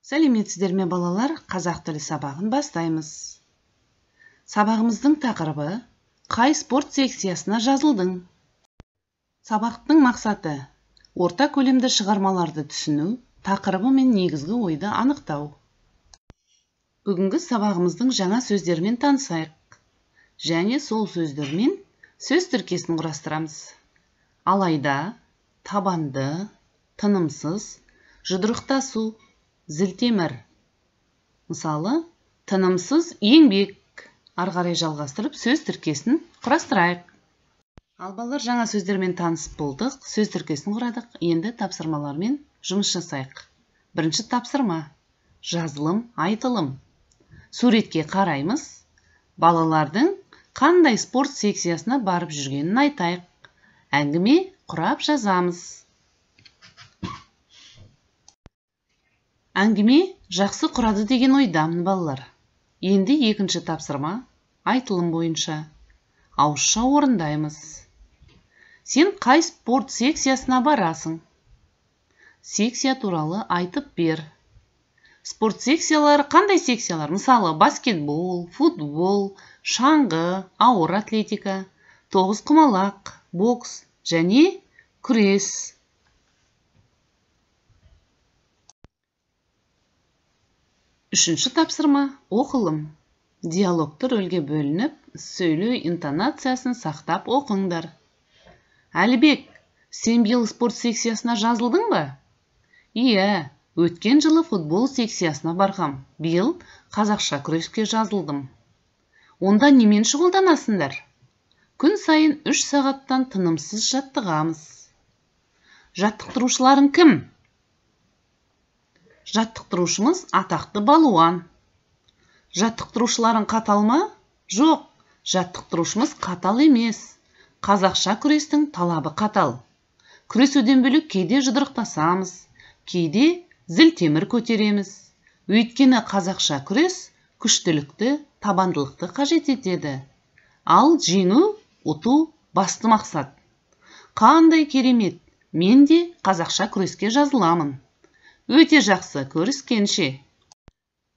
Сәлеметсіздер ме балалар, қазақ тілі сабағын бастаймыз. Сабағымыздың тақырыбы қай спорт секциясына жазылдың? Сабақтың мақсаты орта көлемді шығармаларды түсіну, тақырыбы мен негізгі ойды анықтау. Бүгінгі сабағымыздың жаңа сөздермен танысайық. Және сол сөздермен сөз тіркесін құрастырамыз. Алайда, табанды, тынымсыз, жұдырықтасу, зілтемір. Мысалы, тынымсыз еңбек. Ары қарай жалғастырып сөз тіркесін құрастырайық. Ал балалар, жаңа сөздермен танысып болдық, сөз тіркесін құрадық. Енді тапсырмалармен жұмыс жасайық. Бірінші тапсырма: жазылым, айтылым. Суретке қараймыз. Балалардың қандай спорт секциясына барып жүргенін айтайық. Әңгіме құрап жазамыз. Әңгіме жақсы құрады деген ойдамын балалар. Енді екінші тапсырма: айтылым бойынша. Ауызша орындаймыз. Сен қай спорт секциясына барасың? Секция туралы айтып бер. Спорт секциялары қандай секциялар? Мысалы, баскетбол, футбол, шаңғы, ауыр атлетика, тоғызқұмалақ, бокс және күрес. Үшінші тапсырма: оқылым. Диалогты рөлге бөлініп, сөйлеу интонациясын сақтап оқыңдар. Әлібек, сен биыл спорт секциясына жазылдың ба? Иә, өткен жылы футбол секциясына барғам. Биыл қазақша күреске жазылдым. Онда немен шұғылданасыңдар? Күн сайын 3 сағаттан тынымсыз жаттығамыз. Жаттықтырушыларың кім? Жаттықтырушымыз атақты балуан. Жаттықтырушыларың қатал ма? Жоқ, жаттықтырушымыз қатал емес. Қазақша күрестің талабы қатал. Күресуден бөлек кейде жұдырықтасамыз, кейде зілтемір көтереміз. Өйткені қазақша күрес күштілікті, табандылықты қажет етеді. Ал жеңу, ұту басты мақсат. Қандай керемет, мен де қазақша күреске жазыламын. Өте жақсы, көріскенше.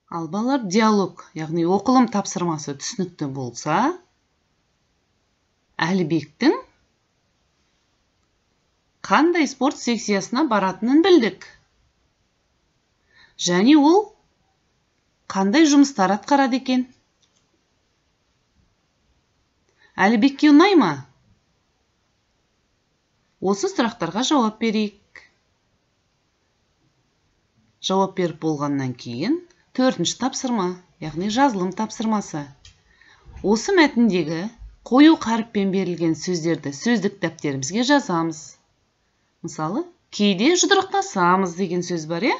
Ал балалар, диалог, яғни оқылым тапсырмасы түсінікті болса, Әлібектің қандай спорт секциясына баратынын білдік. Және ол қандай жұмыстар атқарады екен? Әлібекке ұнай ма? Осы сұрақтарға жауап берейік. Жауап беріп болғаннан кейін төртінші тапсырма, яғни жазылым тапсырмасы. Осы мәтіндегі қою қаріппен берілген сөздерді сөздік дәптерімізге жазамыз. Мысалы, кейде жұдырықтасамыз деген сөз бар, е?